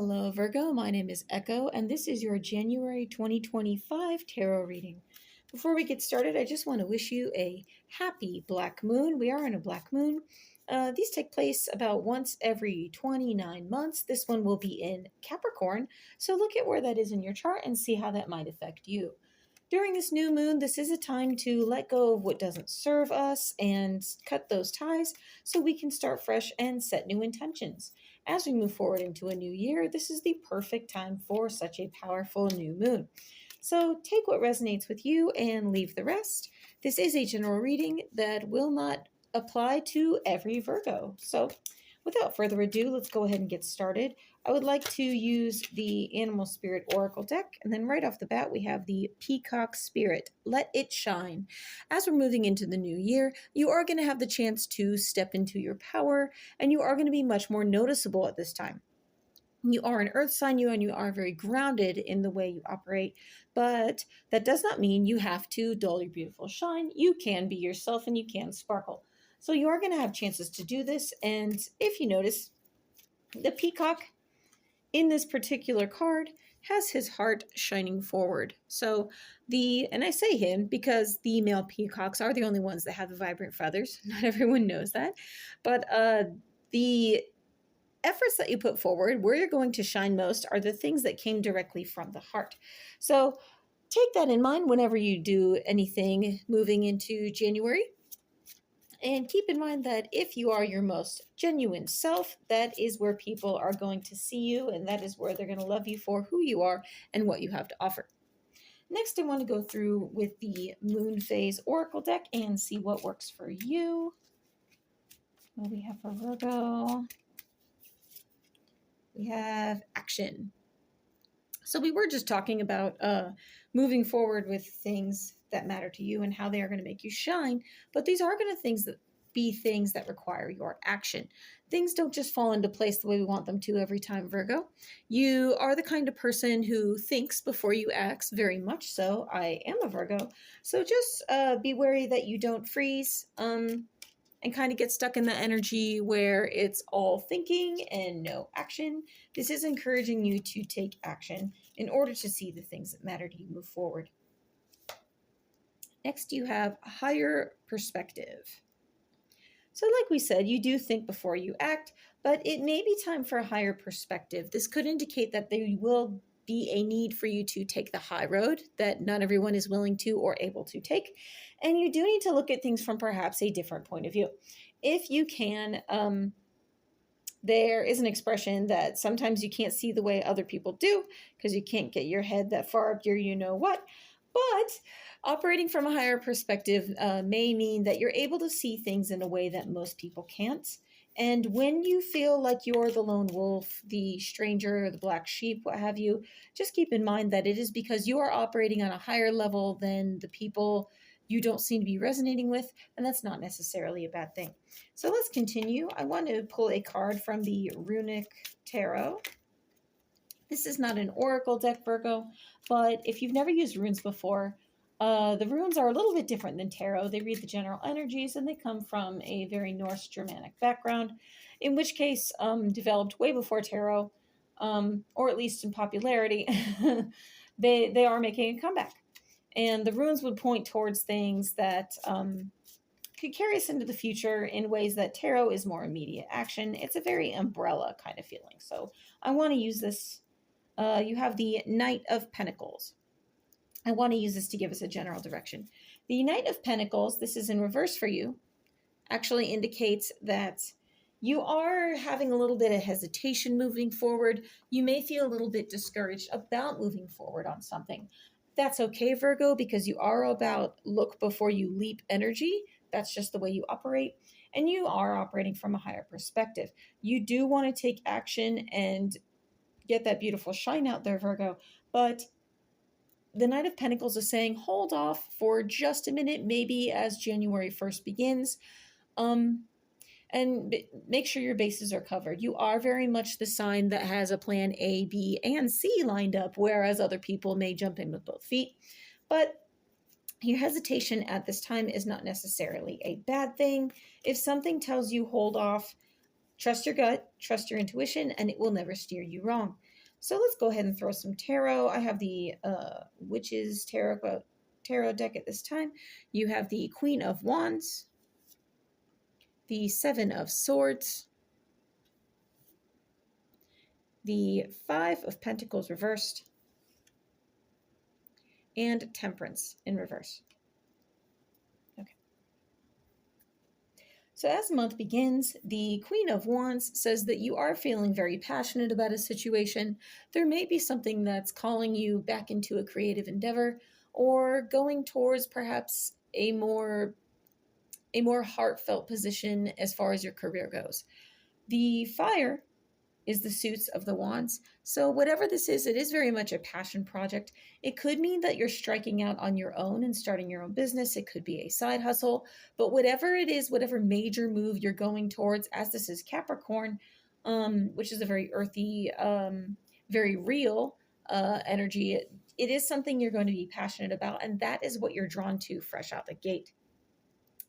Hello, Virgo. My name is Echo, and this is your January 2025 tarot reading. Before we get started, I just want to wish you a happy black moon. We are in a black moon. These take place about once every 29 months. This one will be in Capricorn, so look at where that is in your chart and see how that might affect you. During this new moon, this is a time to let go of what doesn't serve us and cut those ties so we can start fresh and set new intentions. As we move forward into a new year, this is the perfect time for such a powerful new moon. So take what resonates with you and leave the rest. This is a general reading that will not apply to every Virgo. So without further ado, let's go ahead and get started. I would like to use the Animal Spirit Oracle deck, and then right off the bat, we have the Peacock Spirit. Let it shine. As we're moving into the new year, you are going to have the chance to step into your power, and you are going to be much more noticeable at this time. You are an earth sign, and you are very grounded in the way you operate, but that does not mean you have to dull your beautiful shine. You can be yourself and you can sparkle. So you are going to have chances to do this, and if you notice, the peacock in this particular card has his heart shining forward. So and I say him because the male peacocks are the only ones that have the vibrant feathers. Not everyone knows that, but the efforts that you put forward, where you're going to shine most, are the things that came directly from the heart. So take that in mind whenever you do anything moving into January. And keep in mind that if you are your most genuine self, that is where people are going to see you, and that is where they're going to love you for who you are and what you have to offer. Next, I want to go through with the Moon Phase Oracle deck and see what works for you. What do we have for Virgo? We have action. So we were just talking about moving forward with things that matter to you and how they are going to make you shine, but these are going to be things that require your action. Things don't just fall into place the way we want them to every time, Virgo. You are the kind of person who thinks before you acts, very much so. I am a Virgo, so just be wary that you don't freeze and kind of get stuck in the energy where it's all thinking and no action. This is encouraging you to take action in order to see the things that matter to you move forward. Next, you have higher perspective. So like we said, you do think before you act, but it may be time for a higher perspective. This could indicate that there will be a need for you to take the high road that not everyone is willing to or able to take. And you do need to look at things from perhaps a different point of view. If you can, there is an expression that sometimes you can't see the way other people do because you can't get your head that far up your you-know-what. But operating from a higher perspective may mean that you're able to see things in a way that most people can't. And when you feel like you're the lone wolf, the stranger, the black sheep, what have you, just keep in mind that it is because you are operating on a higher level than the people you don't seem to be resonating with, and that's not necessarily a bad thing. So let's continue. I want to pull a card from the Runic Tarot. This is not an oracle deck, Virgo, but if you've never used runes before, the runes are a little bit different than tarot. They read the general energies, and they come from a very Norse Germanic background, in which case developed way before tarot, or at least in popularity. They are making a comeback. And the runes would point towards things that could carry us into the future in ways that tarot is more immediate action. It's a very umbrella kind of feeling. So I want to use this. You have the Knight of Pentacles. I want to use this to give us a general direction. The Knight of Pentacles, this is in reverse for you, actually indicates that you are having a little bit of hesitation moving forward. You may feel a little bit discouraged about moving forward on something. That's okay, Virgo, because you are about look before you leap energy. That's just the way you operate. And you are operating from a higher perspective. You do want to take action and get that beautiful shine out there, Virgo. But the Knight of Pentacles is saying, hold off for just a minute, maybe as January 1st begins. And make sure your bases are covered. You are very much the sign that has a plan A, B, and C lined up, whereas other people may jump in with both feet. But your hesitation at this time is not necessarily a bad thing. If something tells you hold off, trust your gut, trust your intuition, and it will never steer you wrong. So let's go ahead and throw some tarot. I have the Witches tarot deck at this time. You have the Queen of Wands, the Seven of Swords, the Five of Pentacles reversed, and Temperance in reverse. Okay. So as the month begins, the Queen of Wands says that you are feeling very passionate about a situation. There may be something that's calling you back into a creative endeavor or going towards perhaps a more heartfelt position as far as your career goes. The Fire is the suits of the wands. So whatever this is, it is very much a passion project. It could mean that you're striking out on your own and starting your own business. It could be a side hustle, but whatever it is, whatever major move you're going towards, as this is Capricorn, which is a very earthy, very real energy, it is something you're going to be passionate about, and that is what you're drawn to fresh out the gate.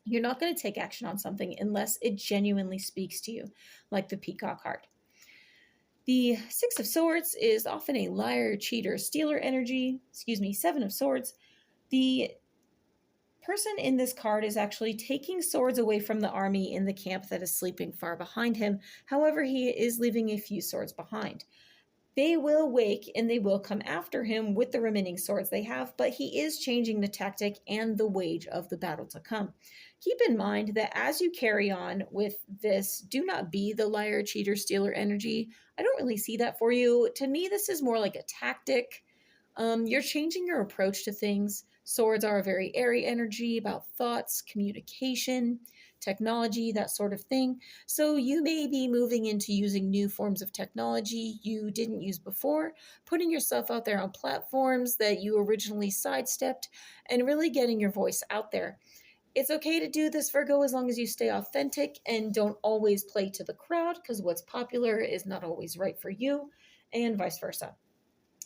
You're not going to take action on something unless it genuinely speaks to you, like the Peacock card. The Six of Swords is often a liar, cheater, stealer energy. Seven of Swords. The person in this card is actually taking swords away from the army in the camp that is sleeping far behind him. However, he is leaving a few swords behind. They will wake and they will come after him with the remaining swords they have, but he is changing the tactic and the wage of the battle to come. Keep in mind that as you carry on with this, do not be the liar, cheater, stealer energy. I don't really see that for you. To me, this is more like a tactic. You're changing your approach to things. Swords are a very airy energy about thoughts, communication, technology, that sort of thing. So you may be moving into using new forms of technology you didn't use before, putting yourself out there on platforms that you originally sidestepped, and really getting your voice out there. It's okay to do this, Virgo, as long as you stay authentic and don't always play to the crowd, because what's popular is not always right for you, and vice versa.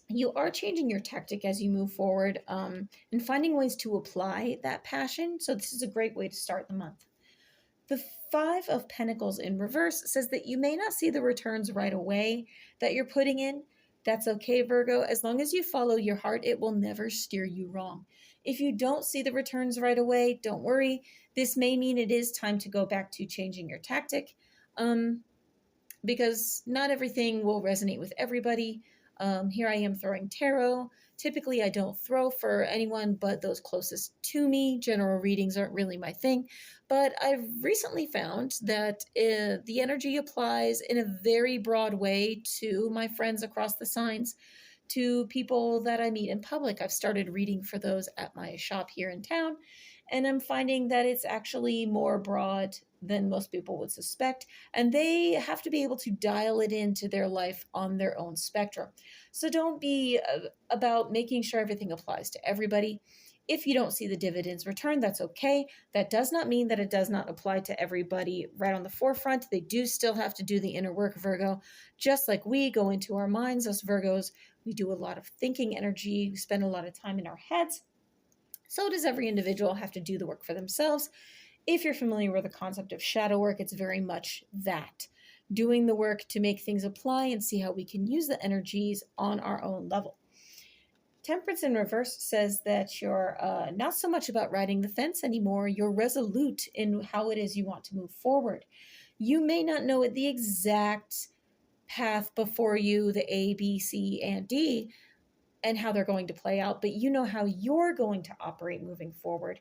You are changing your tactic as you move forward and finding ways to apply that passion. So this is a great way to start the month. The Five of Pentacles in reverse says that you may not see the returns right away that you're putting in. That's okay, Virgo. As long as you follow your heart, it will never steer you wrong. If you don't see the returns right away, don't worry. This may mean it is time to go back to changing your tactic because not everything will resonate with everybody. Here I am throwing tarot. Typically, I don't throw for anyone but those closest to me. General readings aren't really my thing. But I've recently found that the energy applies in a very broad way to my friends across the signs, to people that I meet in public. I've started reading for those at my shop here in town, and I'm finding that it's actually more broad than most people would suspect, and they have to be able to dial it into their life on their own spectrum. So don't be about making sure everything applies to everybody. If you don't see the dividends return, that's okay. That does not mean that it does not apply to everybody right on the forefront. They do still have to do the inner work, Virgo. Just like we go into our minds, us Virgos, we do a lot of thinking energy. We spend a lot of time in our heads. So does every individual have to do the work for themselves. If you're familiar with the concept of shadow work, it's very much that. Doing the work to make things apply and see how we can use the energies on our own level. Temperance in reverse says that you're not so much about riding the fence anymore. You're resolute in how it is you want to move forward. You may not know the exact path before you, the A, B, C, and D, and how they're going to play out, but you know how you're going to operate moving forward.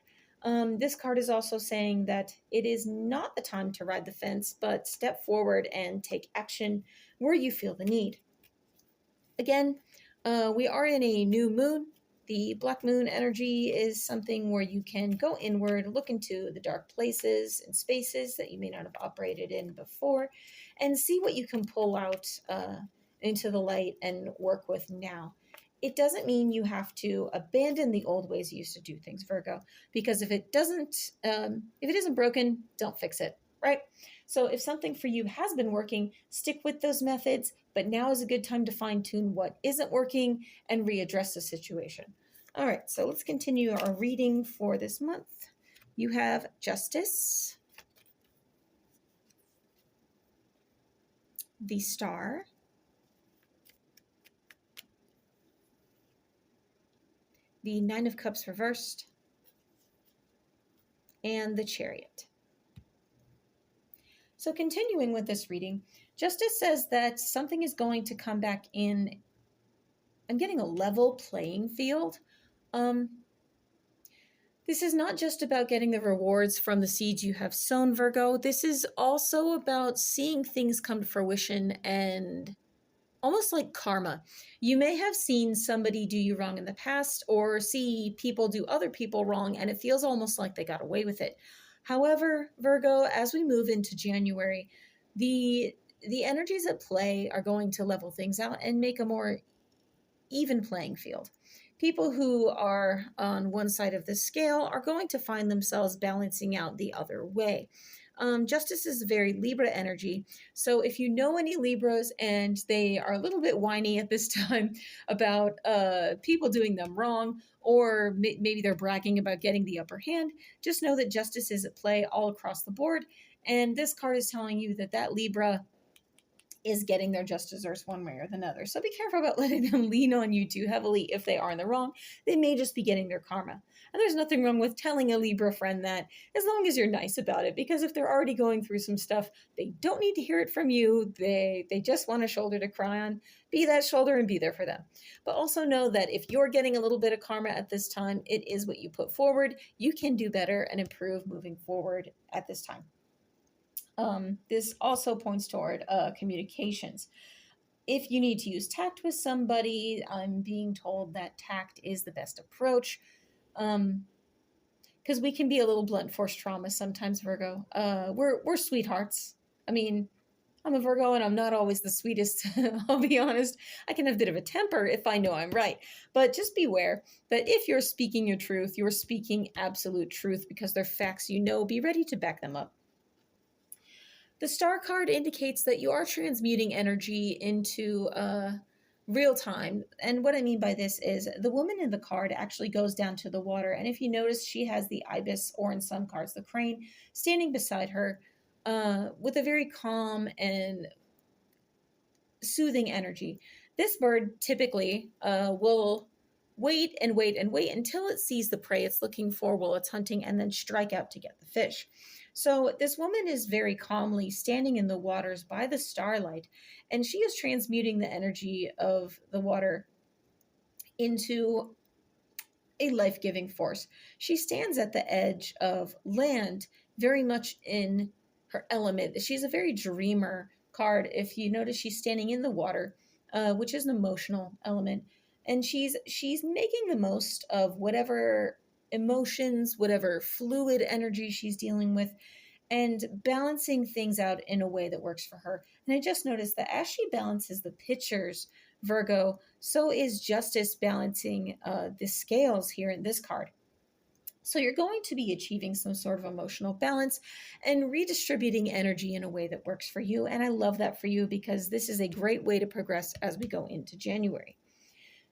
This card is also saying that it is not the time to ride the fence, but step forward and take action where you feel the need. Again, we are in a new moon. The black moon energy is something where you can go inward, look into the dark places and spaces that you may not have operated in before, and see what you can pull out into the light and work with now. It doesn't mean you have to abandon the old ways you used to do things, Virgo, because if it isn't broken, don't fix it, right? So if something for you has been working, stick with those methods, but now is a good time to fine tune what isn't working and readdress the situation. All right, so let's continue our reading for this month. You have Justice, the Star, the Nine of Cups reversed, and the Chariot. So continuing with this reading, Justice says that something is going to come back in. I'm getting a level playing field. This is not just about getting the rewards from the seeds you have sown, Virgo. This is also about seeing things come to fruition and almost like karma. You may have seen somebody do you wrong in the past or see people do other people wrong, and it feels almost like they got away with it. However, Virgo, as we move into January, the energies at play are going to level things out and make a more even playing field. People who are on one side of the scale are going to find themselves balancing out the other way. Justice is very Libra energy. So if you know any Libras and they are a little bit whiny at this time about people doing them wrong, or maybe they're bragging about getting the upper hand, just know that justice is at play all across the board. And this card is telling you that that Libra is getting their just desserts one way or another. So be careful about letting them lean on you too heavily if they are in the wrong. They may just be getting their karma. And there's nothing wrong with telling a Libra friend that, as long as you're nice about it, because if they're already going through some stuff, they don't need to hear it from you. They just want a shoulder to cry on. Be that shoulder and be there for them. But also know that if you're getting a little bit of karma at this time, it is what you put forward. You can do better and improve moving forward at this time. This also points toward communications. If you need to use tact with somebody, I'm being told that tact is the best approach. Because we can be a little blunt force trauma sometimes, Virgo. We're sweethearts. I mean, I'm a Virgo and I'm not always the sweetest. I'll be honest. I can have a bit of a temper if I know I'm right. But just beware that if you're speaking your truth, you're speaking absolute truth because they're facts you know. Be ready to back them up. The star card indicates that you are transmuting energy into real time. And what I mean by this is the woman in the card actually goes down to the water. And if you notice, she has the ibis, or in some cards, the crane, standing beside her with a very calm and soothing energy. This bird typically will wait and wait and wait until it sees the prey it's looking for while it's hunting and then strike out to get the fish. So this woman is very calmly standing in the waters by the starlight, and she is transmuting the energy of the water into a life-giving force. She stands at the edge of land, very much in her element. She's a very dreamer card. If you notice, she's standing in the water, which is an emotional element, and she's making the most of whatever emotions, whatever fluid energy she's dealing with, and balancing things out in a way that works for her. And I just noticed that as she balances the pictures, Virgo, so is justice balancing the scales here in this card. So you're going to be achieving some sort of emotional balance and redistributing energy in a way that works for you. And I love that for you because this is a great way to progress as we go into January.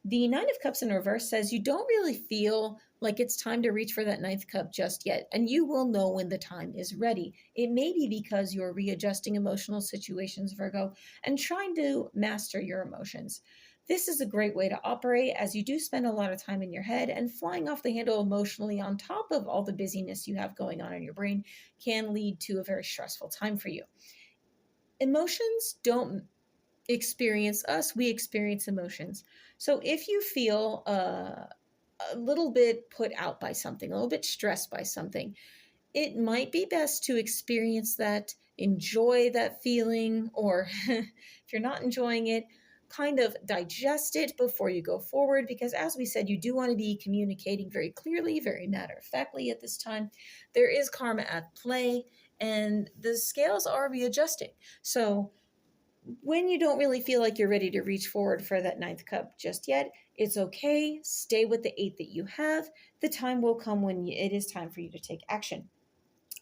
The Nine of Cups in reverse says you don't really feel like it's time to reach for that ninth cup just yet, and you will know when the time is ready. It may be because you're readjusting emotional situations, Virgo, and trying to master your emotions. This is a great way to operate as you do spend a lot of time in your head, and flying off the handle emotionally on top of all the busyness you have going on in your brain can lead to a very stressful time for you. Emotions don't experience us, we experience emotions. So if you feel a little bit put out by something, a little bit stressed by something, it might be best to experience that, enjoy that feeling, or if you're not enjoying it, kind of digest it before you go forward, because as we said, you do want to be communicating very clearly, very matter-of-factly at this time. There is karma at play, and the scales are readjusting. So when you don't really feel like you're ready to reach forward for that ninth cup just yet, it's okay. Stay with the 8 that you have. The time will come when it is time for you to take action.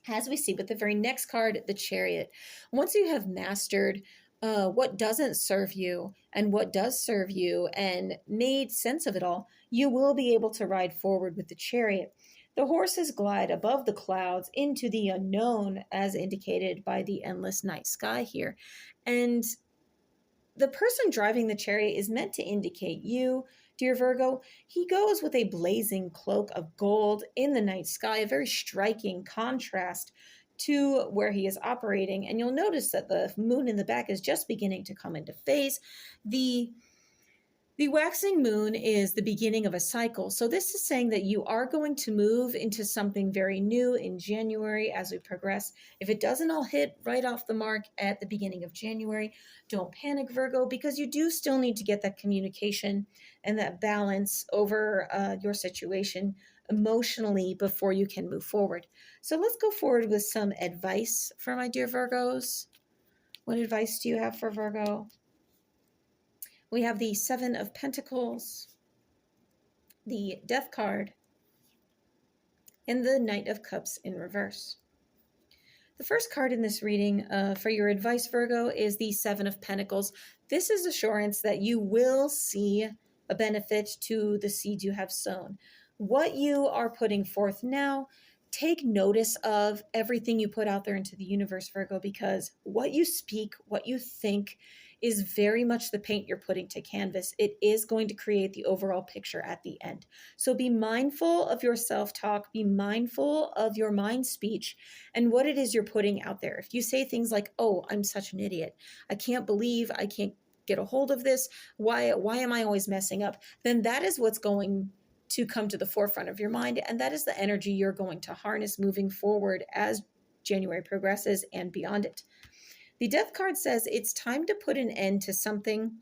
As we see with the very next card, the Chariot. Once you have mastered what doesn't serve you and what does serve you and made sense of it all, you will be able to ride forward with the Chariot. The horses glide above the clouds into the unknown, as indicated by the endless night sky here. And the person driving the chariot is meant to indicate you dear Virgo, he goes with a blazing cloak of gold in the night sky, a very striking contrast to where he is operating. And you'll notice that the moon in the back is just beginning to come into phase. The waxing moon is the beginning of a cycle. So this is saying that you are going to move into something very new in January as we progress. If it doesn't all hit right off the mark at the beginning of January, don't panic, Virgo, because you do still need to get that communication and that balance over your situation emotionally before you can move forward. So let's go forward with some advice for my dear Virgos. What advice do you have for Virgo? We have the Seven of Pentacles, the Death card, and the Knight of Cups in reverse. The first card in this reading for your advice, Virgo, is the Seven of Pentacles. This is assurance that you will see a benefit to the seeds you have sown. What you are putting forth now, take notice of everything you put out there into the universe, Virgo, because what you speak, what you think, is very much the paint you're putting to canvas. It is going to create the overall picture at the end. So be mindful of your self-talk, be mindful of your mind speech and what it is you're putting out there. If you say things like, oh, I'm such an idiot, I can't believe I can't get a hold of this, why am I always messing up? Then that is what's going to come to the forefront of your mind, and that is the energy you're going to harness moving forward as January progresses and beyond it. The Death card says it's time to put an end to something.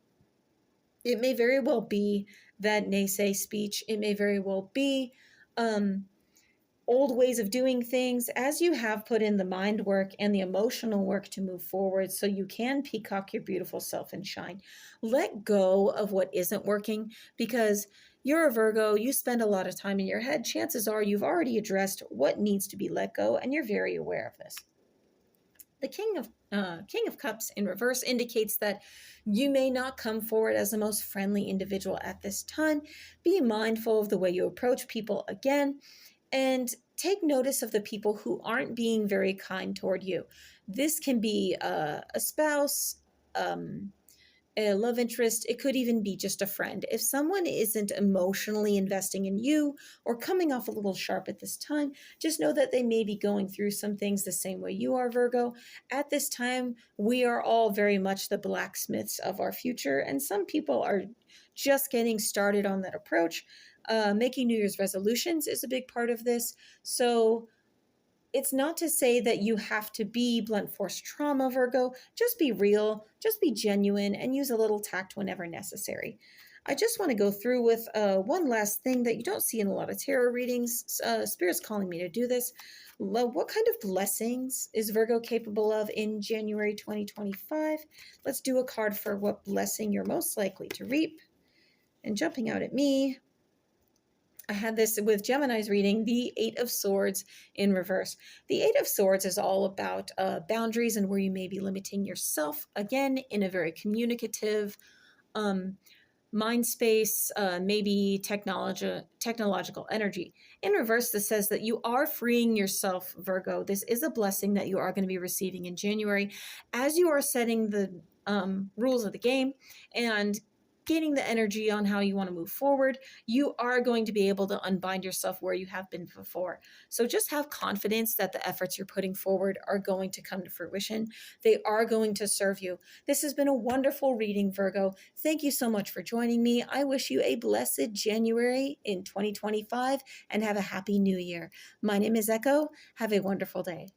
It may very well be that naysay speech. It may very well be old ways of doing things, as you have put in the mind work and the emotional work to move forward so you can peacock your beautiful self and shine. Let go of what isn't working, because you're a Virgo, you spend a lot of time in your head. Chances are you've already addressed what needs to be let go, and you're very aware of this. The King of Cups in reverse indicates that you may not come forward as the most friendly individual at this time. Be mindful of the way you approach people again, and take notice of the people who aren't being very kind toward you. This can be a spouse, a love interest. It could even be just a friend. If someone isn't emotionally investing in you or coming off a little sharp at this time, just know that they may be going through some things the same way you are, Virgo. At this time, we are all very much the blacksmiths of our future, and some people are just getting started on that approach. Making New Year's resolutions is a big part of this. So it's not to say that you have to be blunt force trauma, Virgo. Just be real, just be genuine, and use a little tact whenever necessary. I just want to go through with one last thing that you don't see in a lot of tarot readings. Spirit's calling me to do this. What kind of blessings is Virgo capable of in January 2025? Let's do a card for what blessing you're most likely to reap. And jumping out at me, I had this with Gemini's reading, the Eight of Swords in reverse. The Eight of Swords is all about boundaries and where you may be limiting yourself, again, in a very communicative mind space, maybe technological energy. In reverse, this says that you are freeing yourself, Virgo. This is a blessing that you are going to be receiving in January as you are setting the rules of the game and gaining the energy on how you want to move forward. You are going to be able to unbind yourself where you have been before. So just have confidence that the efforts you're putting forward are going to come to fruition. They are going to serve you. This has been a wonderful reading, Virgo. Thank you so much for joining me. I wish you a blessed January in 2025 and have a happy new year. My name is Echo. Have a wonderful day.